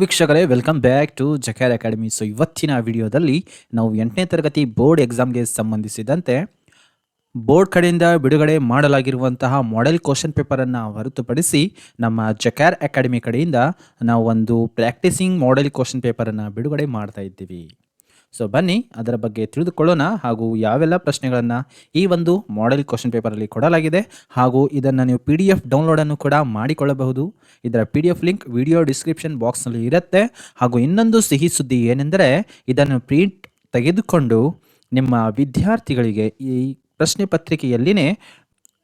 ವೀಕ್ಷಕರೇ, welcome back to ಜಕ್ಯಾರ್ academy. So ಇವತ್ತಿನ ವಿಡಿಯೋದಲ್ಲಿ ನಾವು 8ನೇ ತರಗತಿ ಬೋರ್ಡ್ ಎಕ್ಸಾಮ್ಗೆ ಸಂಬಂಧಿಸಿದಂತೆ ಬೋರ್ಡ್ ಕಡೆಯಿಂದ ಬಿಡುಗಡೆ ಮಾಡಲಾಗಿರುವಂತಹ ಮಾಡೆಲ್ ಕ್ವಶನ್ ಪೇಪರನ್ನು ಹೊರತುಪಡಿಸಿ ನಮ್ಮ ಜಕ್ಯಾರ್ ಅಕಾಡೆಮಿ ಕಡೆಯಿಂದ ನಾವು ಒಂದು ಪ್ರಾಕ್ಟೀಸಿಂಗ್ ಮಾಡೆಲ್ ಕ್ವಶನ್ ಪೇಪರನ್ನು ಬಿಡುಗಡೆ ಮಾಡ್ತಾ ಇದ್ದೀವಿ. ಸೊ ಬನ್ನಿ ಅದರ ಬಗ್ಗೆ ತಿಳಿದುಕೊಳ್ಳೋಣ, ಹಾಗೂ ಯಾವೆಲ್ಲ ಪ್ರಶ್ನೆಗಳನ್ನು ಈ ಒಂದು ಮಾಡೆಲ್ ಕ್ವಶನ್ ಪೇಪರಲ್ಲಿ ಕೊಡಲಾಗಿದೆ, ಹಾಗೂ ಇದನ್ನು ನೀವು PDF ಡೌನ್ಲೋಡನ್ನು ಕೂಡ ಮಾಡಿಕೊಳ್ಳಬಹುದು. ಇದರ PDF ಲಿಂಕ್ ವಿಡಿಯೋ ಡಿಸ್ಕ್ರಿಪ್ಷನ್ ಬಾಕ್ಸ್ನಲ್ಲಿ ಇರುತ್ತೆ. ಹಾಗೂ ಇನ್ನೊಂದು ಸಿಹಿ ಸುದ್ದಿ ಏನೆಂದರೆ, ಇದನ್ನು ಪ್ರಿಂಟ್ ತೆಗೆದುಕೊಂಡು ನಿಮ್ಮ ವಿದ್ಯಾರ್ಥಿಗಳಿಗೆ ಈ ಪ್ರಶ್ನೆ ಪತ್ರಿಕೆಯಲ್ಲಿನೇ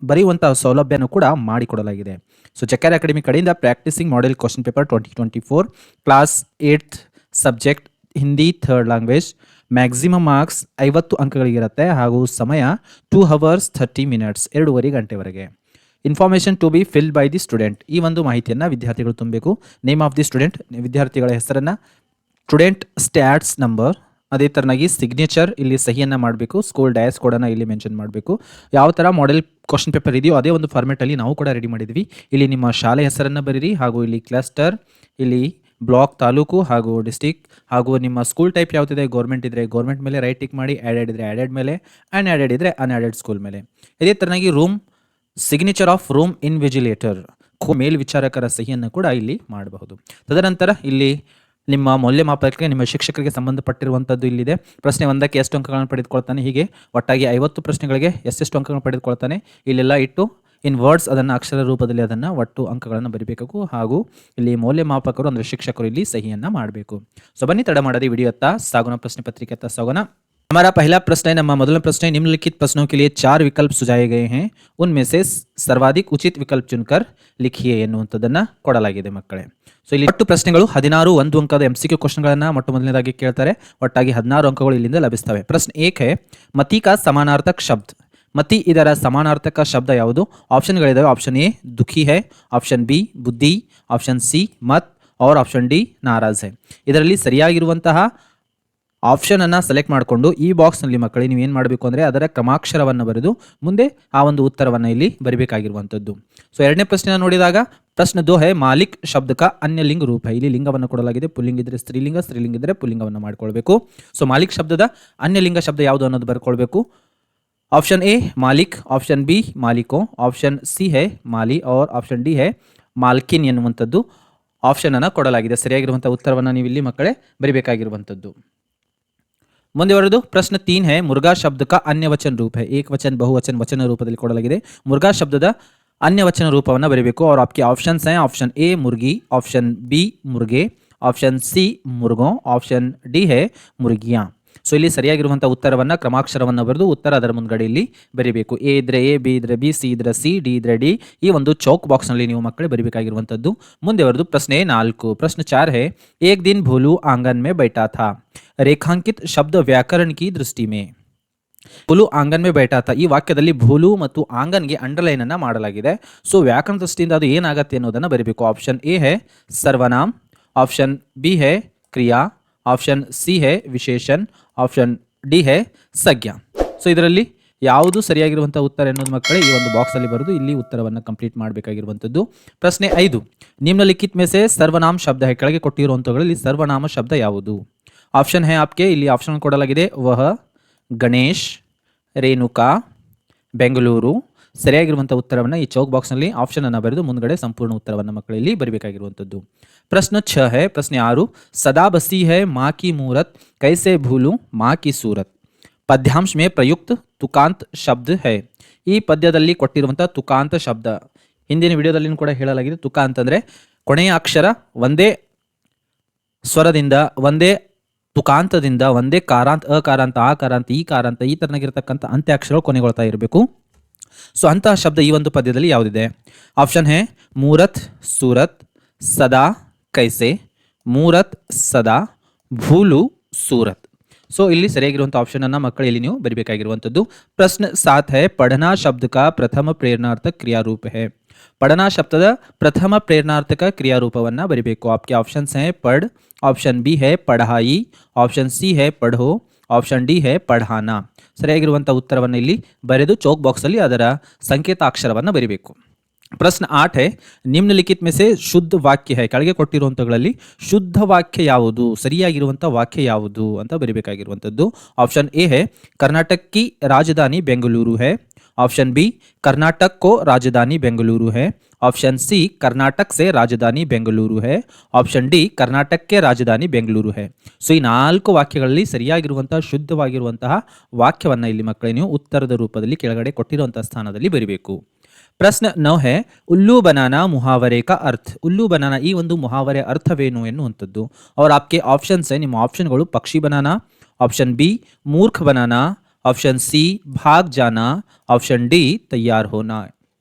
ಬರೆಯುವಂತಹ ಸೌಲಭ್ಯನೂ ಕೂಡ ಮಾಡಿಕೊಡಲಾಗಿದೆ. ಸೊ ಜಕ್ಯಾರ್ ಅಕಾಡೆಮಿ ಕಡೆಯಿಂದ practicing model question paper 2024 class 8th subject Hindi third language, maximum marks 50 ಅಂಕಗಳಿಗಿರುತ್ತೆ, ಹಾಗೂ ಸಮಯ 2 hours 30 minutes 2.5 ಗಂಟೆವರೆಗೆ. Information to be filled by the student, ಈ ಒಂದು ಮಾಹಿತಿಯನ್ನು ವಿದ್ಯಾರ್ಥಿಗಳು ತುಂಬಬೇಕು. ನೇಮ್ ಆಫ್ ದಿ ಸ್ಟೂಡೆಂಟ್, ವಿದ್ಯಾರ್ಥಿಗಳ ಹೆಸರನ್ನು, ಸ್ಟೂಡೆಂಟ್ ಸ್ಟ್ಯಾಟ್ಸ್ ನಂಬರ್, ಅದೇ ಥರನಾಗಿ ಸಿಗ್ನೇಚರ್ ಇಲ್ಲಿ ಸಹಿಯನ್ನು ಮಾಡಬೇಕು, ಸ್ಕೂಲ್ ಡಯಾಸ್ ಕೋಡನ್ನು ಇಲ್ಲಿ ಮೆನ್ಷನ್ ಮಾಡಬೇಕು. ಯಾವ ಥರ ಮಾಡೆಲ್ ಕ್ವಶನ್ ಪೇಪರ್ ಇದೆಯೋ ಅದೇ ಒಂದು ಫಾರ್ಮೆಟಲ್ಲಿ ನಾವು ಕೂಡ ರೆಡಿ ಮಾಡಿದ್ವಿ. ಇಲ್ಲಿ ನಿಮ್ಮ ಶಾಲೆ ಹೆಸರನ್ನು ಬರೀರಿ, ಹಾಗೂ ಇಲ್ಲಿ ಕ್ಲಸ್ಟರ್, ಇಲ್ಲಿ ಬ್ಲಾಕ್, ತಾಲೂಕು ಹಾಗೂ ಡಿಸ್ಟಿಕ್, ಹಾಗೂ ನಿಮ್ಮ ಸ್ಕೂಲ್ ಟೈಪ್ ಯಾವುದಿದೆ, ಗೌರ್ಮೆಂಟ್ ಇದ್ದರೆ ಗೌರ್ಮೆಂಟ್ ಮೇಲೆ ರೈಟ್ ಟಿಕ್ ಮಾಡಿ, ಆ್ಯಡೆಡ್ ಇದ್ದರೆ ಆ್ಯಡೆಡ್ ಮೇಲೆ, ಅನ್ಆ್ಯಡೆಡ್ ಇದ್ದರೆ ಅನ್ಆ್ಯಡೆಡ್ ಸ್ಕೂಲ್ ಮೇಲೆ. ಇದೇ ಥರನಾಗಿ room signature of room invigilator, ಮೇಲ್ವಿಚಾರಕರ ಸಹಿಯನ್ನು ಕೂಡ ಇಲ್ಲಿ ಮಾಡಬಹುದು. ತದನಂತರ ಇಲ್ಲಿ ನಿಮ್ಮ ಮೌಲ್ಯಮಾಪಕಕ್ಕೆ ನಿಮ್ಮ ಶಿಕ್ಷಕರಿಗೆ ಸಂಬಂಧಪಟ್ಟಿರುವಂಥದ್ದು ಇಲ್ಲಿದೆ. ಪ್ರಶ್ನೆ 1ಕ್ಕೆ ಎಷ್ಟು ಅಂಕಗಳನ್ನು ಪಡೆದುಕೊಳ್ತಾನೆ, ಹೀಗೆ ಒಟ್ಟಾಗಿ 50 ಪ್ರಶ್ನೆಗಳಿಗೆ ಎಷ್ಟೆಷ್ಟು ಅಂಕಗಳನ್ನು ಪಡೆದುಕೊಳ್ತಾನೆ ಇಲ್ಲೆಲ್ಲ ಇಟ್ಟು ಇನ್ ವರ್ಡ್ಸ್ ಅದನ್ನು ಅಕ್ಷರ ರೂಪದಲ್ಲಿ ಅದನ್ನು ಒಟ್ಟು ಅಂಕಗಳನ್ನು ಬರೀಬೇಕು. ಹಾಗೂ ಇಲ್ಲಿ ಮೌಲ್ಯಮಾಪಕರು ಅಂದರೆ ಶಿಕ್ಷಕರು ಇಲ್ಲಿ ಸಹಿಯನ್ನು ಮಾಡಬೇಕು. ಸೊ ಬನ್ನಿ ತಡ ಮಾಡದೆ ವಿಡಿಯೋತ್ತ ಸಾಗೋಣ, ಪ್ರಶ್ನೆ ಪತ್ರಿಕೆ ಹತ್ತ ಸಾಗೋಣ. हमारा पहला प्रश्न है, ನಮ್ಮ ಮೊದಲ ಪ್ರಶ್ನೆ, निम्नलिखित प्रश्नों के लिए 4 विकल्प सुझाए गए हैं, उनमें से सर्वाधिक उचित विकल्प चुनकर लिखिए ಎನ್ನುವಂಥದ್ದನ್ನು ಕೊಡಲಾಗಿದೆ ಮಕ್ಕಳೇ. ಸೊ ಇಲ್ಲಿ ಒಟ್ಟು ಪ್ರಶ್ನೆಗಳು 16 1 ಅಂಕದ MCQ ಕ್ವಶನ್ಗಳನ್ನು ಮೊಟ್ಟ ಮೊದಲನೇದಾಗಿ ಕೇಳ್ತಾರೆ. ಒಟ್ಟಾಗಿ 16 ಅಂಕಗಳು ಇಲ್ಲಿಂದ ಲಭಿಸ್ತವೆ. ಪ್ರಶ್ನೆ 1 है, मति का समानार्थक शब्द. मति ಇದರ ಸಮಾನಾರ್ಥಕ ಶಬ್ದ ಯಾವುದು? ಆಪ್ಷನ್ಗಳಿದಾವೆ. ಆಪ್ಷನ್ ಎ ದುಃಖಿ है, ಆಪ್ಷನ್ ಬಿ ಬುದ್ಧಿ, ಆಪ್ಷನ್ ಸಿ ಮತ್, और ಆಪ್ಷನ್ ಡಿ ನಾರಾಜ್ है. ಇದರಲ್ಲಿ ಸರಿಯಾಗಿರುವಂತಹ ಆಪ್ಷನ್ ಅನ್ನು ಸೆಲೆಕ್ಟ್ ಮಾಡಿಕೊಂಡು ಈ ಬಾಕ್ಸ್ನಲ್ಲಿ ಮಕ್ಕಳೇ ನೀವು ಏನು ಮಾಡಬೇಕು ಅಂದರೆ ಅದರ ಕ್ರಮಾಕ್ಷರವನ್ನು ಬರೆದು ಮುಂದೆ ಆ ಒಂದು ಉತ್ತರವನ್ನು ಇಲ್ಲಿ ಬರೀಬೇಕಾಗಿರುವಂಥದ್ದು. ಸೊ ಎರಡನೇ ಪ್ರಶ್ನೆಯನ್ನು ನೋಡಿದಾಗ ಪ್ರಶ್ನೆ 2 है, ಮಾಲಿಕ್ ಶಬ್ದ का अन्य लिंग रूप है. ಇಲ್ಲಿ ಲಿಂಗವನ್ನು ಕೊಡಲಾಗಿದೆ. ಪುಲ್ಲಿಂಗ ಇದ್ದರೆ ಸ್ತ್ರೀಲಿಂಗ, ಸ್ತ್ರೀಲಿಂಗ ಇದ್ದರೆ ಪುಲ್ಲಿಂಗವನ್ನು ಮಾಡಿಕೊಳ್ಬೇಕು. ಸೊ ಮಾಲಿಕ್ ಶಬ್ದದ ಅನ್ಯ ಲಿಂಗ ಶಬ್ದ ಯಾವುದು ಅನ್ನೋದು ಬರ್ಕೊಳ್ಬೇಕು. ऑप्शन ए मालिक, ऑप्शन बी मालिकों, ऑप्शन सी है माली, और ऑप्शन डी है ಮಾಲ್ಕಿನ್ ಎನ್ನುವಂಥದ್ದು ಆಪ್ಷನ್ ಅನ್ನು ಕೊಡಲಾಗಿದೆ. ಸರಿಯಾಗಿರುವಂಥ ಉತ್ತರವನ್ನು ನೀವು ಇಲ್ಲಿ ಮಕ್ಕಳೇ ಬರೀಬೇಕಾಗಿರುವಂಥದ್ದು. ಮುಂದೆ ಬರೋದು ಪ್ರಶ್ನೆ 3 है, ಮುರ್ಗಾ ಶಬ್ದ का अन्य वचन रूप है. ಏಕವಚನ ಬಹುವಚನ ವಚನ ರೂಪದಲ್ಲಿ ಕೊಡಲಾಗಿದೆ. ಮುರ್ಗಾ ಶಬ್ದದ अन्य वचन ರೂಪವನ್ನು ಬರೀಬೇಕು. और आपके ऑप्शंस हैं, ऑप्शन ए मुर्गी, ऑप्शन बी मुर्गे, ऑप्शन सी मुर्गों, ऑप्शन डी है मुर्गियां. ಸೊ ಇಲ್ಲಿ ಸರಿಯಾಗಿರುವಂಥ ಉತ್ತರವನ್ನು ಕ್ರಮಾಕ್ಷರವನ್ನು ಬರೆದು ಉತ್ತರ ಅದರ ಮುಂದ್ಗಡೆ ಇಲ್ಲಿ ಬರೀಬೇಕು. ಎ ಇದ್ರೆ ಎ, ಬಿ ಇದ್ರೆ ಬಿ, ಸಿ ಇದ್ರೆ ಸಿ, ಡಿ ಇದ್ರೆ ಡಿ, ಈ ಒಂದು ಚೌಕ್ ಬಾಕ್ಸ್ನಲ್ಲಿ ನೀವು ಮಕ್ಕಳೇ ಬರೀಬೇಕಾಗಿರುವಂಥದ್ದು. ಮುಂದೆ ಬರೆದು ಪ್ರಶ್ನೆ 4. ಪ್ರಶ್ನೆ 4 है, एक दिन भोलू आंगन में बैठा था, ರೇಖಾಂಕಿತ ಶಬ್ದ ವ್ಯಾಕರಣ ಕಿ ದೃಷ್ಟಿ ಮೇ. ಭೋಲು ಆಂಗನ್ ಮೇ ಬೈಠಾ ಥಾ, ಈ ವಾಕ್ಯದಲ್ಲಿ ಭೋಲು ಮತ್ತು ಆಂಗನ್ಗೆ ಅಂಡರ್ಲೈನ್ ಅನ್ನ ಮಾಡಲಾಗಿದೆ. ಸೊ ವ್ಯಾಕರಣ ದೃಷ್ಟಿಯಿಂದ ಅದು ಏನಾಗತ್ತೆ ಅನ್ನೋದನ್ನು ಬರೀಬೇಕು. ಆಪ್ಷನ್ ಎ है ಸರ್ವನಾಮ್, ಆಪ್ಷನ್ ಬಿ है ಕ್ರಿಯಾ, ಆಪ್ಷನ್ ಸಿ है ವಿಶೇಷಣ, ಆಪ್ಷನ್ ಡಿ है ಸಂಜ್ಞಾ. ಸೊ ಇದರಲ್ಲಿ ಯಾವುದು ಸರಿಯಾಗಿರುವಂಥ ಉತ್ತರ ಎನ್ನುವುದು ಮಕ್ಕಳೇ ಈ ಒಂದು ಬಾಕ್ಸಲ್ಲಿ ಬರೆದು ಇಲ್ಲಿ ಉತ್ತರವನ್ನು ಕಂಪ್ಲೀಟ್ ಮಾಡಬೇಕಾಗಿರುವಂಥದ್ದು. ಪ್ರಶ್ನೆ 5, ನಿಮ್ನಲಿಖಿತ ಮೇ ಸೆ ಸರ್ವನಾಮ ಶಬ್ದ है. ಕೆಳಗೆ ಕೊಟ್ಟಿರುವಂಥವುಗಳಲ್ಲಿ ಸರ್ವನಾಮ ಶಬ್ದ ಯಾವುದು? ಆಪ್ಷನ್ है आपके, ಇಲ್ಲಿ ಆಪ್ಷನ್ ಕೊಡಲಾಗಿದೆ. ವಹ, ಗಣೇಶ್, ರೇಣುಕಾ, ಬೆಂಗಳೂರು. ಸರಿಯಾಗಿರುವಂಥ ಉತ್ತರವನ್ನು ಈ ಚೌಕ್ ಬಾಕ್ಸ್ನಲ್ಲಿ ಆಪ್ಷನ್ ಅನ್ನು ಬರೆದು ಮುಂದ್ಗಡೆ ಸಂಪೂರ್ಣ ಉತ್ತರವನ್ನು ಮಕ್ಕಳಲ್ಲಿ ಬರೀಬೇಕಾಗಿರುವಂಥದ್ದು. ಪ್ರಶ್ನೆ 6 है, ಪ್ರಶ್ನೆ 6, ಸದಾ ಬಸಿ है माँ की मूरत, कैसे भूलूं माँ की सूरत. ಪದ್ಯಾಂಶ ಮೇ ಪ್ರಯುಕ್ತ ತುಕಾಂತ ಶಬ್ದ है. ಈ ಪದ್ಯದಲ್ಲಿ ಕೊಟ್ಟಿರುವಂಥ ತುಕಾಂತ ಶಬ್ದ ಹಿಂದಿನ ವಿಡಿಯೋದಲ್ಲಿ ಕೂಡ ಹೇಳಲಾಗಿದೆ. ತುಕ ಅಂತಂದರೆ ಕೊನೆಯ ಅಕ್ಷರ ಒಂದೇ ಸ್ವರದಿಂದ, ಒಂದೇ ತುಕಾಂತದಿಂದ, ಒಂದೇ ಕಾರಾಂತ, ಅಕಾರಾಂತ, ಆಕಾರಾಂತ, ಈ ಕಾರಾಂತ, ಈ ಥರನಾಗಿರ್ತಕ್ಕಂಥ ಅಂತ್ಯಾಕ್ಷರಗಳು ಕೊನೆಗೊಳ್ತಾ ಇರಬೇಕು. ಸೊ ಅಂತಹ ಶಬ್ದ ಈ ಒಂದು ಪದ್ಯದಲ್ಲಿ ಯಾವುದಿದೆ? ಆಪ್ಷನ್ है ಮೂರತ್, ಸೂರತ್, ಸದಾ, ಕೈಸೆ, ಮೂರತ್, ಸದಾ, ಭೂಲು, ಸೂರತ್. ಸೊ ಇಲ್ಲಿ ಸರಿಯಾಗಿರುವಂಥ ಆಪ್ಷನ್ ಅನ್ನ ಮಕ್ಕಳು ಇಲ್ಲಿ ನೀವು ಬರೀಬೇಕಾಗಿರುವಂಥದ್ದು. ಪ್ರಶ್ನೆ 7 है, पढ़ना शब्द का प्रथम प्रेरणार्थक क्रियारूप है. पढ़ना ಶಬ್ದದ ಪ್ರಥಮ ಪ್ರೇರಣಾರ್ಥಕ ಕ್ರಿಯಾರೂಪವನ್ನು ಬರೀಬೇಕು. आपके ऑप्शंस हैं पढ़, ऑप्शन बी है पढ़ाई, ऑप्शन सी है पढ़ो, ऑप्शन डी है पढ़ाना. ಸರಿಯಾಗಿರುವಂಥ ಉತ್ತರವನ್ನು ಇಲ್ಲಿ ಬರೆದು ಚೌಕ್ ಬಾಕ್ಸಲ್ಲಿ ಅದರ ಸಂಕೇತಾಕ್ಷರವನ್ನು ಬರೀಬೇಕು. ಪ್ರಶ್ನೆ 8 है ನಿಮ್ನಲಿಖಿತ में से ಶುದ್ಧ ವಾಕ್ಯ है ಕೆಳಗೆ ಕೊಟ್ಟಿರುವಂತಗಳಲ್ಲಿ ಶುದ್ಧ ವಾಕ್ಯ ಯಾವುದು ಸರಿಯಾಗಿರುವಂತ ವಾಕ್ಯ ಯಾವುದು ಅಂತ ಬರಿಬೇಕಾಗಿರುವಂತದ್ದು ಆಪ್ಷನ್ ಎ है कर्नाटक की राजधानी बेंगलुरु है ऑप्शन बी कर्नाटक को राजधानी बेंगलुरु है ऑप्शन सी कर्नाटक से राजधानी बेंगलुरु है ऑप्शन डी कर्नाटक के राजधानी बेंगलुरु है ಸೊ ಈ ನಾಲ್ಕು ವಾಕ್ಯಗಳಲ್ಲಿ ಸರಿಯಾಗಿರುವಂತಹ ಶುದ್ಧವಾಗಿರುವಂತಹ ವಾಕ್ಯವನ್ನ ಇಲ್ಲಿ ಮಕ್ಕಳೇ ನೀವು ಉತ್ತರದ ರೂಪದಲ್ಲಿ ಕೆಳಗಡೆ ಕೊಟ್ಟಿರುವಂತಹ ಸ್ಥಾನದಲ್ಲಿ ಬರಿಬೇಕು ಪ್ರಶ್ನೆ 9 है उल्लू बनाना मुहावरे का अर्थ उल्लू बनाना ಈ ಒಂದು ಮುಹಾವರೆ ಅರ್ಥವೇನು ಎನ್ನುವಂಥದ್ದು और आपके ऑप्शंस है ನಿಮ್ಮ ಆಪ್ಷನ್ಗಳು ಪಕ್ಷಿ बनाना ऑप्शन बी मूर्ख बनाना ऑप्शन सी भाग जाना ऑप्शन डी तैयार होना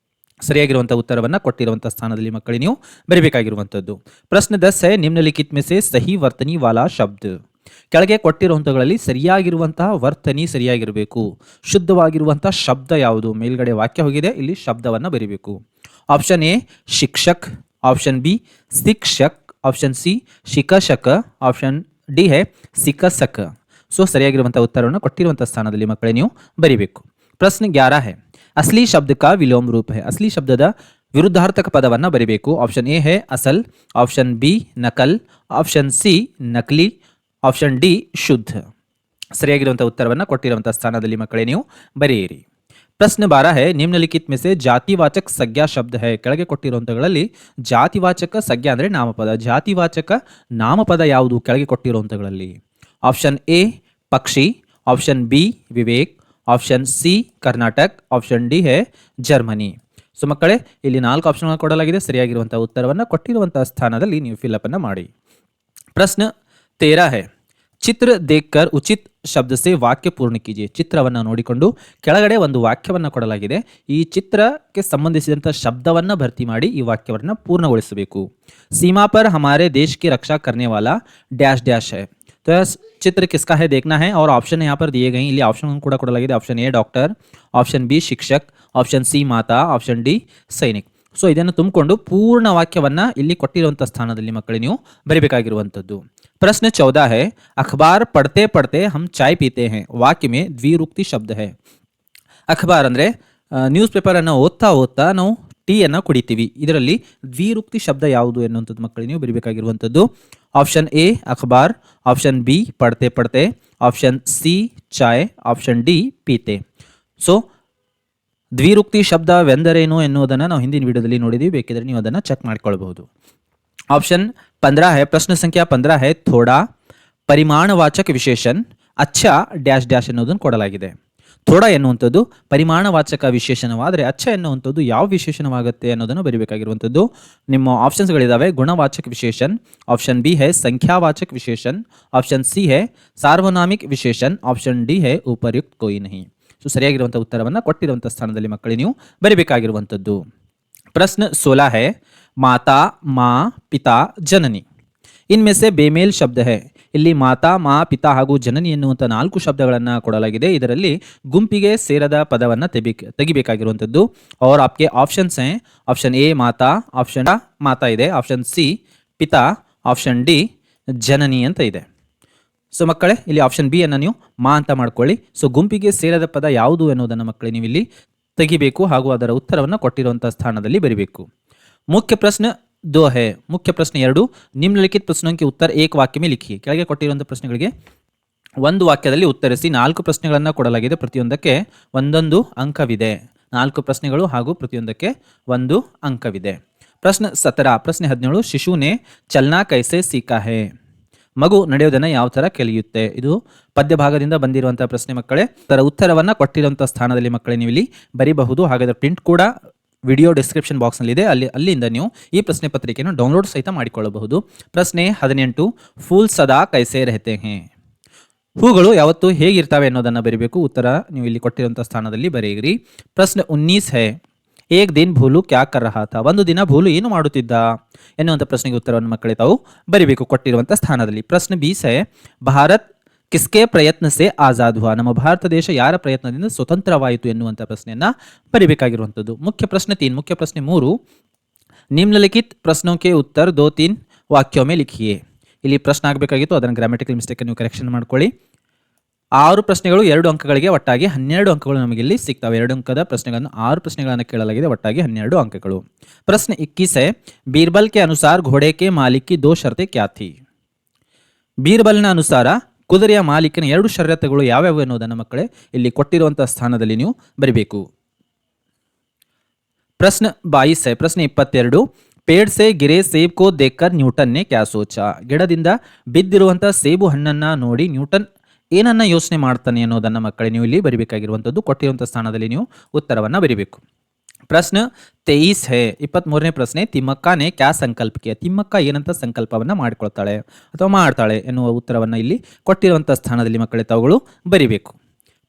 ಸರಿಯಾಗಿರುವಂತಹ ಉತ್ತರವನ್ನ ಕೊಟ್ಟಿರುವಂತಹ ಸ್ಥಾನದಲ್ಲಿ ಮಕ್ಕಳೇ ನೀವು ಬರಿಬೇಕಾಗಿರುವಂತದ್ದು ಪ್ರಶ್ನೆ 10 है निम्नलिखित में से सही वर्तनी वाला शब्द ಕೆಳಗೆ ಕೊಟ್ಟಿರುವಂತಗಳಲ್ಲಿ ಸರಿಯಾಗಿರುವಂತಹ ವರ್ತನಿ ಸರಿಯಾಗಿರಬೇಕು ಶುದ್ಧವಾಗಿರುವಂತಹ ಶಬ್ದ ಯಾವುದು ಮೇಲ್ಗಡೆ ವಾಕ್ಯ ಹೋಗಿದೆ ಇಲ್ಲಿ ಶಬ್ದವನ್ನ ಬರಿಬೇಕು ಆಪ್ಷನ್ ಎ ಶಿಕ್ಷಕ್ ಆಪ್ಷನ್ ಬಿ ಶಿಕ್ಷಕ್ ಆಪ್ಷನ್ ಸಿ ಶಿಕ್ಷಕ ಆಪ್ಷನ್ ಡಿ है शिक्षक ಸೊ ಸರಿಯಾಗಿರುವಂತಹ ಉತ್ತರವನ್ನು ಕೊಟ್ಟಿರುವಂತಹ ಸ್ಥಾನದಲ್ಲಿ ಮಕ್ಕಳೇ ನೀವು ಬರಿಬೇಕು ಪ್ರಶ್ನೆ 11 है असली शब्द का विलोम रूप है असली शब्दದ ವಿರುದ್ಧಾರ್ಥಕ ಪದವನ್ನ ಬರಿಬೇಕು ಆಪ್ಷನ್ ಎ है असल ऑप्शन बी नकल ऑप्शन सी नकली ऑप्शन डी शुद्ध ಸರಿಯಾಗಿರುವಂತಹ ಉತ್ತರವನ್ನ ಕೊಟ್ಟಿರುವಂತಹ ಸ್ಥಾನದಲ್ಲಿ ಮಕ್ಕಳೇ ನೀವು ಬರೆಯಿರಿ ಪ್ರಶ್ನೆ 12 है निम्नलिखित में से जातिवाचक संज्ञा शब्द है ಕೆಳಗೆ ಕೊಟ್ಟಿರುವಂತಗಳಲ್ಲಿ ಜಾತಿವಾಚಕ ಸಂಜ್ಞಾ ಅಂದ್ರೆ ನಾಮಪದ ಜಾತಿವಾಚಕ ನಾಮಪದ ಯಾವುದು ಕೆಳಗೆ ಕೊಟ್ಟಿರುವಂತಗಳಲ್ಲಿ ऑप्शन ए पक्षी ऑप्शन बी विवेक option C Karnataka option D है जर्मनी ಸೊ ಮಕ್ಕಳೇ ಇಲ್ಲಿ 4 ಆಪ್ಷನ್ಗಳನ್ನು ಕೊಡಲಾಗಿದೆ ಸರಿಯಾಗಿರುವಂತಹ ಉತ್ತರವನ್ನ ಕೊಟ್ಟಿರುವಂತಹ ಸ್ಥಾನದಲ್ಲಿ ನೀವು ಫಿಲ್ ಅಪ್ ಅನ್ನು ಮಾಡಿ ಪ್ರಶ್ನೆ 13 है ಚಿತ್ರ देखकर उचित ಶಬ್ದ से ವಾಕ್ಯ ಪೂರ್ಣ कीजिए ಚಿತ್ರವನ್ನ ನೋಡಿಕೊಂಡು ಕೆಳಗಡೆ ಒಂದು ವಾಕ್ಯವನ್ನ ಕೊಡಲಾಗಿದೆ ಈ ಚಿತ್ರಕ್ಕೆ ಸಂಬಂಧಿಸಿದಂತ ಶಬ್ದವನ್ನ ಭರ್ತಿ ಮಾಡಿ ಈ ವಾಕ್ಯವನ್ನ ಪೂರ್ಣಗೊಳಿಸಬೇಕು सीमा पर हमारे देश की रक्षा करने वाला डैश डैश है तो यह चित्र किसका है देखना है और ऑप्शन यहाँ पर दिए गए ಇಲ್ಲಿ ಆಪ್ಷನ್ ಕೂಡ ಕೊಡಲಾಗಿದೆ option A doctor option B ಶಿಕ್ಷಕ್ ಆಪ್ಷನ್ ಸಿ ಮಾತಾ ಆಪ್ಷನ್ ಡಿ ಸೈನಿಕ್ ಸೊ ಇದನ್ನು ತುಂಬಿಕೊಂಡು ಪೂರ್ಣ ವಾಕ್ಯವನ್ನ ಇಲ್ಲಿ ಕೊಟ್ಟಿರುವಂತಹ ಸ್ಥಾನದಲ್ಲಿ ಮಕ್ಕಳೇ ನೀವು ಬರಿಬೇಕಾಗಿರುವಂತದ್ದು प्रश्न 14 है अखबार पढ़ते पढ़ते हम चाय पीते हैं वाक्य में द्विरुक्ति शब्द है अखबार ಅಂದ್ರೆ ನ್ಯೂಸ್ ಪೇಪರ್ ಅನ್ನು ಓದ್ತಾ ಓದ್ತಾ ನಾವು ಟೀ ಅನ್ನು ಕುಡಿತೀವಿ ಇದರಲ್ಲಿ ದ್ವಿರುಕ್ತಿ ಶಬ್ದ ಯಾವುದು ಎನ್ನುವಂಥದ್ದು ಮಕ್ಕಳೇ ನೀವು ಬರಿಬೇಕಾಗಿರುವಂತದ್ದು ऑप्शन ए अखबार ऑप्शन बी पढ़ते पढ़ते ऑप्शन सी चाय ऑप्शन डी पीते ಸೊ ದ್ವಿರುಕ್ತಿ ಶಬ್ದವೆಂದರೇನು ಎನ್ನುವುದನ್ನು ನಾವು ಹಿಂದಿನ ವಿಡಿಯೋದಲ್ಲಿ ನೋಡಿದ್ದೀವಿ ಬೇಕಿದ್ರೆ ನೀವು ಅದನ್ನು ಚೆಕ್ ಮಾಡ್ಕೊಳ್ಬಹುದು ऑप्शन 15 है प्रश्न संख्या 15 है थोड़ा परिमाणवाचक विशेषण अच्छा डैश डैश ಎನ್ನುವುದನ್ನು ಕೊಡಲಾಗಿದೆ ಥೋಡಾ ಎನ್ನುವಂಥದ್ದು ಪರಿಮಾಣವಾಚಕ ವಿಶೇಷಣವಾದರೆ ಅಚ್ಚ ಎನ್ನುವಂಥದ್ದು ಯಾವ ವಿಶೇಷಣವಾಗುತ್ತೆ ಅನ್ನೋದನ್ನು ಬರಿಬೇಕಾಗಿರುವಂಥದ್ದು ನಿಮ್ಮ ಆಪ್ಷನ್ಸ್ಗಳಿದ್ದಾವೆ ಗುಣವಾಚಕ ವಿಶೇಷಣ ಆಪ್ಷನ್ ಬಿ है संख्यावाचक विशेषण ऑप्शन सी है सार्वनामिक विशेषण ऑप्शन डी है उपर्युक्त कोई नहीं ಸೊ ಸರಿಯಾಗಿರುವಂತಹ ಉತ್ತರವನ್ನು ಕೊಟ್ಟಿರುವಂತಹ ಸ್ಥಾನದಲ್ಲಿ ಮಕ್ಕಳೇ ನೀವು ಬರಿಬೇಕಾಗಿರುವಂಥದ್ದು प्रश्न 16 है माता माँ पिता जननी इनमें से बेमेल शब्द है ಇಲ್ಲಿ ಮಾತಾ ಮಾ ಪಿತಾ ಹಾಗೂ ಜನನಿ ಎನ್ನುವಂಥ 4 ಶಬ್ದಗಳನ್ನು ಕೊಡಲಾಗಿದೆ ಇದರಲ್ಲಿ ಗುಂಪಿಗೆ ಸೇರದ ಪದವನ್ನು ತೆಗಿಬೇಕಾಗಿರುವಂಥದ್ದು और आपके ऑप्शंस हैं ऑप्शन ए माता ऑप्शन माता ಇದೆ ಆಪ್ಷನ್ ಸಿ ಪಿತಾ ಆಪ್ಷನ್ ಡಿ ಜನನಿ ಅಂತ ಇದೆ ಸೊ ಮಕ್ಕಳೇ ಇಲ್ಲಿ ಆಪ್ಷನ್ ಬಿ ಅನ್ನು ನೀವು ಮಾ ಅಂತ ಮಾಡ್ಕೊಳ್ಳಿ ಸೊ ಗುಂಪಿಗೆ ಸೇರದ ಪದ ಯಾವುದು ಎನ್ನುವುದನ್ನು ಮಕ್ಕಳೇ ನೀವು ಇಲ್ಲಿ ತೆಗಿಬೇಕು ಹಾಗೂ ಅದರ ಉತ್ತರವನ್ನು ಕೊಟ್ಟಿರುವಂತಹ ಸ್ಥಾನದಲ್ಲಿ ಬರಿಬೇಕು ಮುಖ್ಯ ಪ್ರಶ್ನೆ 2 है मुख्य प्रश्न 2 निम्नलिखित प्रश्नों के उत्तर एक वाक्य में लिखिए ಕೆಳಗೆ ಕೊಟ್ಟಿರುವಂತಹ ಪ್ರಶ್ನೆಗಳಿಗೆ ಒಂದು ವಾಕ್ಯದಲ್ಲಿ ಉತ್ತರಿಸಿ 4 ಪ್ರಶ್ನೆಗಳನ್ನು ಕೊಡಲಾಗಿದೆ ಪ್ರತಿಯೊಂದಕ್ಕೆ ಒಂದೊಂದು ಅಂಕವಿದೆ 4 ಪ್ರಶ್ನೆಗಳು ಹಾಗೂ ಪ್ರತಿಯೊಂದಕ್ಕೆ ಒಂದು ಅಂಕವಿದೆ ಪ್ರಶ್ನೆ 17 ಪ್ರಶ್ನೆ 17 ಶಿಶು ने चलना कैसे सीखा है ಮಗು ನಡೆಯೋದನ್ನ ಯಾವ ತರ ಕಲಿಯುತ್ತೆ ಇದು ಪದ್ಯ ಭಾಗದಿಂದ ಬಂದಿರುವಂತಹ ಪ್ರಶ್ನೆ ಮಕ್ಕಳೇ ಅದರ ಉತ್ತರವನ್ನ ಕೊಟ್ಟಿರುವಂತಹ ಸ್ಥಾನದಲ್ಲಿ ಮಕ್ಕಳೇ ನೀವು ಇಲ್ಲಿ ಬರಿಬಹುದು ಹಾಗಾದ್ರೆ ಪ್ರಿಂಟ್ ಕೂಡ ವಿಡಿಯೋ ಡಿಸ್ಕ್ರಿಪ್ಷನ್ ಬಾಕ್ಸ್ ನಲ್ಲಿ ಇದೆ ಅಲ್ಲಿಂದ ನೀವು ಈ ಪ್ರಶ್ನೆ ಪತ್ರಿಕೆಯನ್ನು ಡೌನ್ಲೋಡ್ ಸಹಿತ ಮಾಡಿಕೊಳ್ಳಬಹುದು ಪ್ರಶ್ನೆ 18 ಫೂಲ್ ಸದಾ ಕೈಸೆ ರಹತೆ ಹೇ ಹೂಗಳು ಯಾವತ್ತು ಹೇಗಿರ್ತವೆ ಅನ್ನೋದನ್ನ ಬರಿಬೇಕು ಉತ್ತರ ನೀವು ಇಲ್ಲಿ ಕೊಟ್ಟಿರುವಂತಹ ಸ್ಥಾನದಲ್ಲಿ ಬರೆಯಿರಿ ಪ್ರಶ್ನೆ 19 है एक दिन ಭೂಲು ಕ್ಯಾ ಕರ್ ರಹಾ ಥಾ ಒಂದು ದಿನ ಭೂಲು ಏನು ಮಾಡುತ್ತಿದ್ದ ಎನ್ನುವಂತ ಪ್ರಶ್ನೆಗೆ ಉತ್ತರವನ್ನು ಮಕ್ಕಳೇ ತಾವು ಬರಿಬೇಕು ಕೊಟ್ಟಿರುವಂತಹ ಸ್ಥಾನದಲ್ಲಿ ಪ್ರಶ್ನೆ 20 है ಭಾರತ್ ಕಿಸ್ಕೆ ಪ್ರಯತ್ನ ಸೆ ಆಜಾದ್ ಹುವಾ ನಮ್ಮ ಭಾರತ ದೇಶ ಯಾರ ಪ್ರಯತ್ನದಿಂದ ಸ್ವತಂತ್ರವಾಯಿತು ಎನ್ನುವಂಥ ಪ್ರಶ್ನೆಯನ್ನ ಬರಿಬೇಕಾಗಿರುವಂಥದ್ದು ಮುಖ್ಯ ಪ್ರಶ್ನೆ 3 ಮುಖ್ಯ ಪ್ರಶ್ನೆ 3 ನಿಮ್ನಲಿಖಿತ ಪ್ರಶ್ನೋं के उत्तर 2-3 ವಾಕ್ಯೋं में लिखिए ಇಲ್ಲಿ ಪ್ರಶ್ನೆ ಆಗಬೇಕಾಗಿತ್ತು ಅದನ್ನ ಗ್ರಾಮ್ಯಾಟಿಕಲ್ ಮಿಸ್ಟೇಕ್ ನೀವು ಕರೆಕ್ಷನ್ ಮಾಡ್ಕೊಳ್ಳಿ 6 ಪ್ರಶ್ನೆಗಳು 2 ಅಂಕಗಳಿಗೆ ಒಟ್ಟಾಗಿ 12 ಅಂಕಗಳು ನಮಗೆ ಇಲ್ಲಿ ಸಿಗ್ತವೆ. 2 ಅಂಕದ ಪ್ರಶ್ನೆಗಳನ್ನು 6 ಪ್ರಶ್ನೆಗಳನ್ನು ಕೇಳಲಾಗಿದೆ, ಒಟ್ಟಾಗಿ 12 ಅಂಕಗಳು. ಪ್ರಶ್ನೆ 21 है, बीरबल के अनुसार घोड़े के मालिक की 2 शर्तें क्या थी? ಬೀರ್ಬಲ್ನ ಅನುಸಾರ ಕುದುರೆಯ ಮಾಲೀಕನ 2 ಷರತ್ತುಗಳು ಯಾವ್ಯಾವು ಎನ್ನುವುದನ್ನು ಮಕ್ಕಳೇ ಇಲ್ಲಿ ಕೊಟ್ಟಿರುವಂತಹ ಸ್ಥಾನದಲ್ಲಿ ನೀವು ಬರೀಬೇಕು. ಪ್ರಶ್ನೆ 22 है, ಪ್ರಶ್ನೆ 22, पेड़ से गिरे सेब को देखकर न्यूटन ने क्या सोचा? ಗಿಡದಿಂದ ಬಿದ್ದಿರುವಂತಹ ಸೇಬು ಹಣ್ಣನ್ನ ನೋಡಿ ನ್ಯೂಟನ್ ಏನನ್ನ ಯೋಚನೆ ಮಾಡ್ತಾನೆ ಅನ್ನೋದನ್ನ ಮಕ್ಕಳೇ ನೀವು ಇಲ್ಲಿ ಬರಿಬೇಕಾಗಿರುವಂತದ್ದು. ಕೊಟ್ಟಿರುವಂತಹ ಸ್ಥಾನದಲ್ಲಿ ನೀವು ಉತ್ತರವನ್ನ ಬರಿಬೇಕು. ಪ್ರಶ್ನೆ 23 है, 23ನೇ ಪ್ರಶ್ನೆ, ತಿಮ್ಮಕ್ಕನೇ ಕ್ಯಾ ಸಂಕಲ್ಪ ಕಿಯಾ? ತಿಮ್ಮಕ್ಕ ಏನಂತ ಸಂಕಲ್ಪವನ್ನ ಮಾಡಿಕೊಳ್ತಾಳೆ ಅಥವಾ ಮಾಡ್ತಾಳೆ ಎನ್ನುವ ಉತ್ತರವನ್ನ ಇಲ್ಲಿ ಕೊಟ್ಟಿರುವಂತಹ ಸ್ಥಾನದಲ್ಲಿ ಮಕ್ಕಳೇ ತಾವುಗಳು ಬರಿಬೇಕು.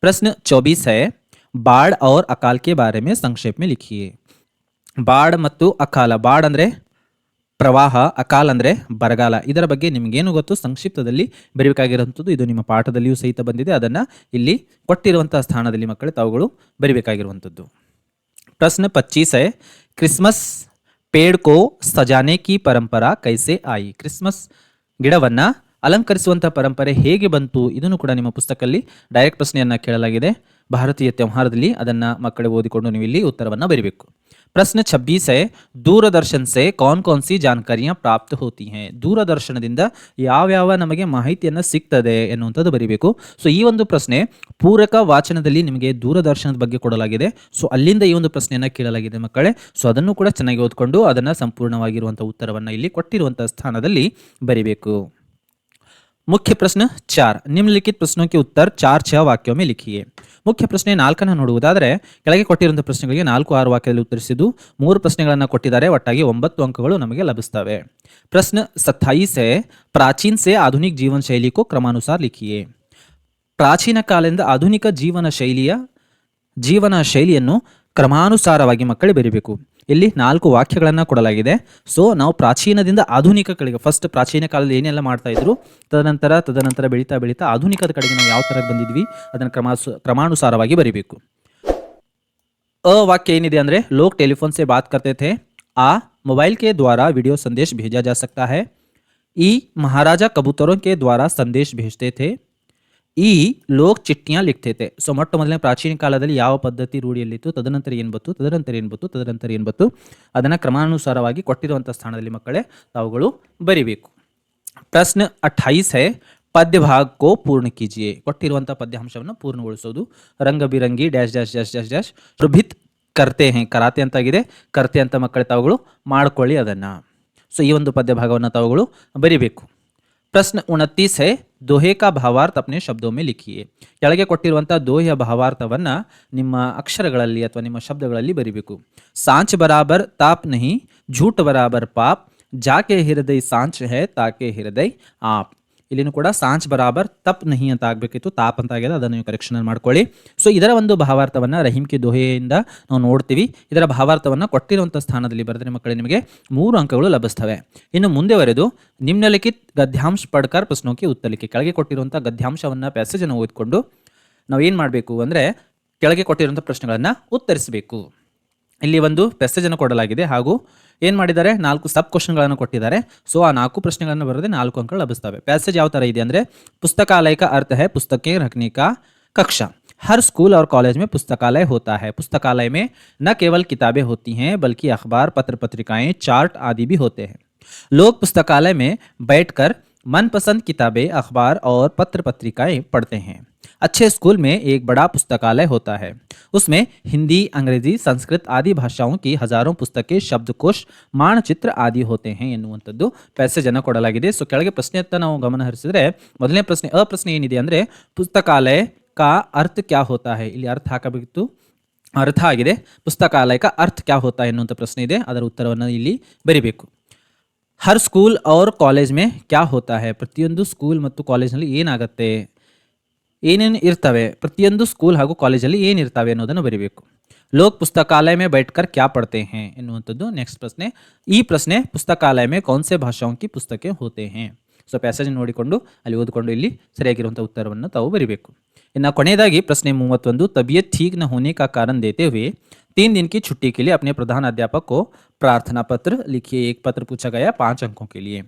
ಪ್ರಶ್ನೆ 24 है, ಬಾಡ್ और अकाल के बारे में संक्षेप में लिखिए. ಬಾಡ್ ಮತ್ತು ಅಕಾಲ, ಬಾಡ್ ಅಂದ್ರೆ ಪ್ರವಾಹ, ಅಕಾಲ್ ಅಂದ್ರೆ ಬರಗಾಲ. ಇದರ ಬಗ್ಗೆ ನಿಮಗೇನು ಗೊತ್ತು ಸಂಕ್ಷಿಪ್ತದಲ್ಲಿ ಬರಿಬೇಕಾಗಿರುವಂಥದ್ದು. ಇದು ನಿಮ್ಮ ಪಾಠದಲ್ಲಿಯೂ ಸಹಿತ ಬಂದಿದೆ, ಅದನ್ನ ಇಲ್ಲಿ ಕೊಟ್ಟಿರುವಂತಹ ಸ್ಥಾನದಲ್ಲಿ ಮಕ್ಕಳೇ ತಾವುಗಳು ಬರಿಬೇಕಾಗಿರುವಂಥದ್ದು. प्रश्न 25 है, क्रिसमस पेड़ को सजाने की परंपरा कैसे आई? ಕ್ರಿಸ್ಮಸ್ ಗಿಡವನ್ನ ಅಲಂಕರಿಸುವಂತಹ ಪರಂಪರೆ ಹೇಗೆ ಬಂತು? ಇದನ್ನು ಕೂಡ ನಿಮ್ಮ ಪುಸ್ತಕದಲ್ಲಿ ಡೈರೆಕ್ಟ್ ಪ್ರಶ್ನೆಯನ್ನ ಕೇಳಲಾಗಿದೆ ಭಾರತೀಯ ತ್ಯೋಹಾರದಲ್ಲಿ. ಅದನ್ನ ಮಕ್ಕಳು ಓದಿಕೊಂಡು ನೀವು ಇಲ್ಲಿ ಉತ್ತರವನ್ನ ಬರೀಬೇಕು. ಪ್ರಶ್ನೆ 26 है, दूरदर्शन से कौन कौन सी जानकारियां प्राप्त होती हैं? ದೂರದರ್ಶನದಿಂದ ಯಾವ್ಯಾವ ನಮಗೆ ಮಾಹಿತಿಯನ್ನ ಸಿಗ್ತದೆ ಎನ್ನುವಂಥದ್ದು ಬರೀಬೇಕು. ಸೊ ಈ ಒಂದು ಪ್ರಶ್ನೆ ಪೂರಕ ವಾಚನದಲ್ಲಿ ನಿಮಗೆ ದೂರದರ್ಶನದ ಬಗ್ಗೆ ಕೊಡಲಾಗಿದೆ. ಸೊ ಅಲ್ಲಿಂದ ಈ ಒಂದು ಪ್ರಶ್ನೆಯನ್ನ ಕೇಳಲಾಗಿದೆ ಮಕ್ಕಳೇ. ಸೊ ಅದನ್ನು ಕೂಡ ಚೆನ್ನಾಗಿ ಓದ್ಕೊಂಡು ಅದನ್ನ ಸಂಪೂರ್ಣವಾಗಿರುವಂತಹ ಉತ್ತರವನ್ನ ಇಲ್ಲಿ ಕೊಟ್ಟಿರುವಂತಹ ಸ್ಥಾನದಲ್ಲಿ ಬರೀಬೇಕು. मुख्य प्रश्न 4, निम्नलिखित प्रश्नों के उत्तर 4-6 वाक्यों में लिखिए. ಮುಖ್ಯ ಪ್ರಶ್ನೆ 4 ನೋಡುವುದಾದರೆ ಕೆಳಗೆ ಕೊಟ್ಟಿರುವಂತಹ ಪ್ರಶ್ನೆಗಳಿಗೆ 4-6 ವಾಕ್ಯದಲ್ಲಿ ಉತ್ತರಿಸಿದ್ದು 3 ಪ್ರಶ್ನೆಗಳನ್ನು ಕೊಟ್ಟಿದ್ದಾರೆ, ಒಟ್ಟಾಗಿ 9 ಅಂಕಗಳು ನಮಗೆ ಲಭಿಸುತ್ತವೆ. ಪ್ರಶ್ನೆ 27 है, प्राचीन से आधुनिक जीवन शैली को क्रमानुसार लिखिए. ಪ್ರಾಚೀನ ಕಾಲದಿಂದ ಆಧುನಿಕ ಜೀವನ ಶೈಲಿಯನ್ನು ಕ್ರಮಾನುಸಾರವಾಗಿ ಮಕ್ಕಳೇ ಬರೀಬೇಕು. ಇಲ್ಲಿ 4 ವಾಕ್ಯಗಳನ್ನ ಕೊಡಲಾಗಿದೆ. ಸೊ ನಾವು ಪ್ರಾಚೀನದಿಂದ ಆಧುನಿಕ ಕಡೆಗೆ, ಫಸ್ಟ್ ಪ್ರಾಚೀನ ಕಾಲದಲ್ಲಿ ಏನೆಲ್ಲ ಮಾಡ್ತಾ ಇದ್ರು, ತದನಂತರ ಬೆಳೀತಾ ಆಧುನಿಕದ ಕಡೆಗೆ ನಾವು ಯಾವ ತರ ಬಂದಿದ್ವಿ ಅದನ್ನು ಕ್ರಮಾನುಸಾರವಾಗಿ ಬರೀಬೇಕು. ಅ ವಾಕ್ಯ ಏನಿದೆ ಅಂದ್ರೆ, ಲೋಗ್ ಟೆಲಿಫೋನ್ ಸೆ ಬಾತ್ ಕರ್ತೆ ಥೆ. ಆ ಮೊಬೈಲ್ के द्वारा वीडियो संदेश भेजा जा सकता है. ई महाराजा कबूतरों के द्वारा संदेश भेजते थे. ಈ ಲೋಕ್ ಚಿಟ್ಟಿಯಾं ಲಿಖ್ತೆ थे. ಸೊ ಮೊಟ್ಟ ಮೊದಲನೇ ಪ್ರಾಚೀನ ಕಾಲದಲ್ಲಿ ಯಾವ ಪದ್ಧತಿ ರೂಢಿಯಲ್ಲಿತ್ತು, ತದನಂತರ ಏನು ಬತ್ತು ಅದನ್ನ ಕ್ರಮಾನುಸಾರವಾಗಿ ಕೊಟ್ಟಿರುವಂತಹ ಸ್ಥಾನದಲ್ಲಿ ಮಕ್ಕಳೇ ತಾವುಗಳು ಬರಿಬೇಕು. ಪ್ರಶ್ನೆ 28 है, ಪದ್ಯ ಭಾಗ ಕೋ ಪೂರ್ಣ ಕೀಜಿಯೇ. ಕೊಟ್ಟಿರುವಂತಹ ಪದ್ಯಾಂಶವನ್ನು ಪೂರ್ಣಗೊಳಿಸೋದು. ರಂಗ ಬಿರಂಗಿ dash dash dash dash dash ಪ್ರಭಿತ್ ಕರ್ತೆ ಹೇ, ಕರಾತೆ ಅಂತಾಗಿದೆ, ಕರ್ತೆ ಅಂತ ಮಕ್ಕಳೇ ತಾವುಗಳು ಮಾಡ್ಕೊಳ್ಳಿ ಅದನ್ನ. ಸೊ ಈ ಒಂದು ಪದ್ಯ ಭಾಗವನ್ನು ತಾವುಗಳು ಬರಿಬೇಕು. ಪ್ರಶ್ನೆ 29 है, दोहे का भावार्थ अपने शब्दों में लिखिए. ಕೆಳಗೆ ಕೊಟ್ಟಿರುವಂತಹ ದೋಹೆಯ ಭಾವಾರ್ಥವನ್ನ ನಿಮ್ಮ ಅಕ್ಷರಗಳಲ್ಲಿ ಅಥವಾ ನಿಮ್ಮ ಶಬ್ದಗಳಲ್ಲಿ ಬರಿಬೇಕು. ಸಾಂಚ್ ಬರಾಬರ್ ತಾಪ್ ನಹಿ, झूठ ಬರಾಬರ್ ಪಾಪ್, ಜಾಕೆ ಹೃದಯ ಸಾಂಚ್ ಹೈ ತಾಕೆ ಹೃದಯ ಆಪ್. ಇಲ್ಲಿನೂ ಕೂಡ ಸಾಂಚ್ ಬರಾಬರ್ ತಪ್ ನಹಿ ಅಂತ ಆಗ್ಬೇಕಿತ್ತು, ತಾಪ್ ಅಂತ ಆಗಿದೆ, ಅದನ್ನು ನೀವು ಕರೆಕ್ಷನ್ ಮಾಡ್ಕೊಳ್ಳಿ. ಸೊ ಇದರ ಒಂದು ಭಾವಾರ್ಥವನ್ನ ರಹೀಂ ಕಿ ದೋಹೆಯಿಂದ ನಾವು ನೋಡ್ತೀವಿ. ಇದರ ಭಾವಾರ್ಥವನ್ನ ಕೊಟ್ಟಿರುವಂತಹ ಸ್ಥಾನದಲ್ಲಿ ಬರೆದ್ರೆ ಮಕ್ಕಳೇ ನಿಮಗೆ 3 ಅಂಕಗಳು ಲಭಿಸ್ತವೆ. ಇನ್ನು ಮುಂದೆ ಬರೆದು ನಿಮ್ನಲಿಖಿತ್ ಗದ್ಯಾಂಶ ಪಡ್ಕರ್ ಪ್ರಶ್ನೋಕ್ಕೆ ಉತ್ತರ ಲಿಖಿ. ಕೆಳಗೆ ಕೊಟ್ಟಿರುವಂತಹ ಗದ್ಯಾಂಶವನ್ನ ಪ್ಯಾಸೇಜ್ ಅನ್ನು ಓದಿಕೊಂಡು ನಾವು ಏನ್ ಮಾಡಬೇಕು ಅಂದ್ರೆ ಕೆಳಗೆ ಕೊಟ್ಟಿರುವಂತಹ ಪ್ರಶ್ನೆಗಳನ್ನ ಉತ್ತರಿಸಬೇಕು. ಇಲ್ಲಿ ಒಂದು ಪ್ಯಾಸೇಜ್ ಅನ್ನು ಕೊಡಲಾಗಿದೆ, ಹಾಗೂ ಏನ್ ಮಾಡಿದ್ದಾರೆ 4 ಸಬ್ ಕ್ವಶನ್ಗಳನ್ನು ಕೊಟ್ಟಿದ್ದಾರೆ. ಸೊ ಆ 4 ಪ್ರಶ್ನೆಗಳನ್ನು ಬರೆದ್ರೆ 4 ಅಂಕಗಳು ಲಭಿಸ್ತವೆ. ಪ್ಯಾಸೇಜ್ ಯಾವ ತರ ಇದೆ ಅಂದ್ರೆ, पुस्तकालय का अर्थ है पुस्तकें रखने का कक्षा. हर स्कूल और कॉलेज में पुस्तकालय होता है. पुस्तकालय में न केवल किताबें होती हैं बल्कि अखबार, पत्र पत्रिकाएं, चार्ट आदि भी होते हैं. लोग पुस्तकालय में बैठकर मनपसंद किताबें, अखबार और पत्र पत्रिकाएं पढ़ते हैं. अच्छे स्कूल में एक बड़ा पुस्तकालय होता है. उसमें हिंदी, अंग्रेजी, संस्कृत आदि भाषाओं की हजारों पुस्तकें, शब्दकोश, मानचित्र आदि होते हैं ಎನ್ನುವಂಥದ್ದು ಪ್ಯಾಸೇಜ್ ಅನ್ನು ಕೊಡಲಾಗಿದೆ. ಸೊ ಕೆಳಗೆ ಪ್ರಶ್ನೆಯತ್ತ ನಾವು ಗಮನ ಹರಿಸಿದ್ರೆ ಮೊದಲನೇ ಪ್ರಶ್ನೆ ಪ್ರಶ್ನೆ ಏನಿದೆ ಅಂದ್ರೆ, ಪುಸ್ತಕಾಲಯ ಕಾ ಅರ್ಥ ಕ್ಯಾ ಹೋತಾ ಹೈ. ಇಲ್ಲಿ ಅರ್ಥ ಹಾಕಬೇಕಿತ್ತು, ಅರ್ಥ ಆಗಿದೆ. ಪುಸ್ತಕಾಲಯ ಕಾ ಅರ್ಥ ಕ್ಯಾ ಹೋತಾ ಎನ್ನುವಂಥ ಪ್ರಶ್ನೆ ಇದೆ, ಅದರ ಉತ್ತರವನ್ನು ಇಲ್ಲಿ ಬರಿಬೇಕು. ಹರ್ ಸ್ಕೂಲ್ ಔರ್ ಕಾಲೇಜ್ ಮೇ ಕ್ಯಾ ಹೋತಾ ಹೈ. ಪ್ರತಿಯೊಂದು ಸ್ಕೂಲ್ ಮತ್ತು ಕಾಲೇಜ್ನಲ್ಲಿ ಏನಾಗುತ್ತೆ, ಏನೇನು ಇರ್ತವೆ, ಪ್ರತಿಯೊಂದು ಸ್ಕೂಲ್ ಹಾಗೂ ಕಾಲೇಜಲ್ಲಿ ಏನಿರ್ತವೆ ಅನ್ನೋದನ್ನು ಬರೀಬೇಕು. ಲೋಕ್ ಪುಸ್ತಕಾಲಯ ಮೇ ಬೈಠ್ಕರ್ ಕ್ಯಾ ಪढ़ते हैं ಎನ್ನುವಂಥದ್ದು ನೆಕ್ಸ್ಟ್ ಪ್ರಶ್ನೆ. ಈ ಪ್ರಶ್ನೆ ಪುಸ್ತಕಾಲಯ ಮೇ ಕೌನ್ ಸೆ ಭಾಷಾओं की पुस्तकें होते हैं. ಸೊ ಪ್ಯಾಸೇಜ್ ನೋಡಿಕೊಂಡು ಅಲ್ಲಿ ಓದಿಕೊಂಡು ಇಲ್ಲಿ ಸರಿಯಾಗಿರುವಂಥ ಉತ್ತರವನ್ನು ತಾವು ಬರೀಬೇಕು. ಇನ್ನು ಕೊನೆಯದಾಗಿ ಪ್ರಶ್ನೆ 31, तबीयत ठीक न होने का कारण देते हुए 3 दिन की छुट्टी के लिए अपने प्रधान अध्यापक को प्रार्थना पत्र लिखिए. एक पत्र पूछा गया 5 अंकों के लिए.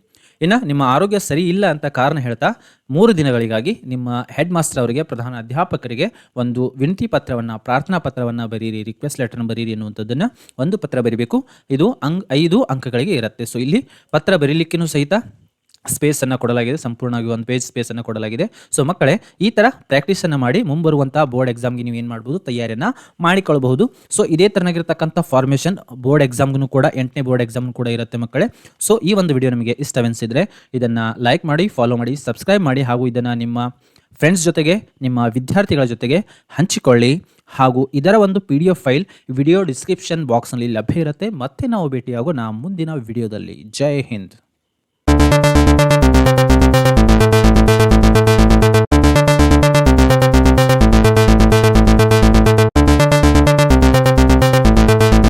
ಇನ್ನು ನಿಮ್ಮ ಆರೋಗ್ಯ ಸರಿ ಇಲ್ಲ ಅಂತ ಕಾರಣ ಹೇಳ್ತಾ 3 ದಿನಗಳಿಗಾಗಿ ನಿಮ್ಮ ಹೆಡ್ ಮಾಸ್ಟರ್ ಅವರಿಗೆ, ಪ್ರಧಾನ ಅಧ್ಯಾಪಕರಿಗೆ ಒಂದು ವಿನಂತಿ ಪತ್ರವನ್ನು, ಪ್ರಾರ್ಥನಾ ಪತ್ರವನ್ನು ಬರೀರಿ, ರಿಕ್ವೆಸ್ಟ್ ಲೆಟರ್ನ ಬರೀರಿ ಎನ್ನುವಂಥದ್ದನ್ನು ಒಂದು ಪತ್ರ ಬರೀಬೇಕು. ಇದು 5 ಅಂಕಗಳಿಗೆ ಇರುತ್ತೆ. ಸೊ ಇಲ್ಲಿ ಪತ್ರ ಬರೀಲಿಕ್ಕೂ ಸಹಿತ ಸ್ಪೇಸನ್ನು ಕೊಡಲಾಗಿದೆ, ಸಂಪೂರ್ಣವಾಗಿ 1 ಪೇಜ್ ಸ್ಪೇಸನ್ನು ಕೊಡಲಾಗಿದೆ. ಸೊ ಮಕ್ಕಳೇ, ಈ ಥರ ಪ್ರಾಕ್ಟೀಸನ್ನು ಮಾಡಿ ಮುಂಬರುವಂಥ ಬೋರ್ಡ್ ಎಕ್ಸಾಮ್ಗೆ ನೀವು ಏನು ಮಾಡ್ಬೋದು, ತಯಾರಿಯನ್ನು ಮಾಡಿಕೊಳ್ಳಬಹುದು. ಸೊ ಇದೇ ಥರನಾಗಿರ್ತಕ್ಕಂಥ ಫಾರ್ಮೇಷನ್ ಬೋರ್ಡ್ ಎಕ್ಸಾಮ್ಗೂ ಕೂಡ, 8ನೇ ಬೋರ್ಡ್ ಎಕ್ಸಾಮ್ ಕೂಡ ಇರುತ್ತೆ ಮಕ್ಕಳೇ. ಸೊ ಈ ಒಂದು ವಿಡಿಯೋ ನಿಮಗೆ ಇಷ್ಟವೆನಿಸಿದರೆ ಇದನ್ನು ಲೈಕ್ ಮಾಡಿ, ಫಾಲೋ ಮಾಡಿ, ಸಬ್ಸ್ಕ್ರೈಬ್ ಮಾಡಿ, ಹಾಗೂ ಇದನ್ನು ನಿಮ್ಮ ಫ್ರೆಂಡ್ಸ್ ಜೊತೆಗೆ, ನಿಮ್ಮ ವಿದ್ಯಾರ್ಥಿಗಳ ಜೊತೆಗೆ ಹಂಚಿಕೊಳ್ಳಿ. ಹಾಗೂ ಇದರ ಒಂದು PDF ಫೈಲ್ ವಿಡಿಯೋ ಡಿಸ್ಕ್ರಿಪ್ಷನ್ ಬಾಕ್ಸ್ನಲ್ಲಿ ಲಭ್ಯ ಇರುತ್ತೆ. ಮತ್ತೆ ನಾವು ಭೇಟಿಯಾಗೋಣ ಮುಂದಿನ ವಿಡಿಯೋದಲ್ಲಿ. ಜೈ ಹಿಂದ್.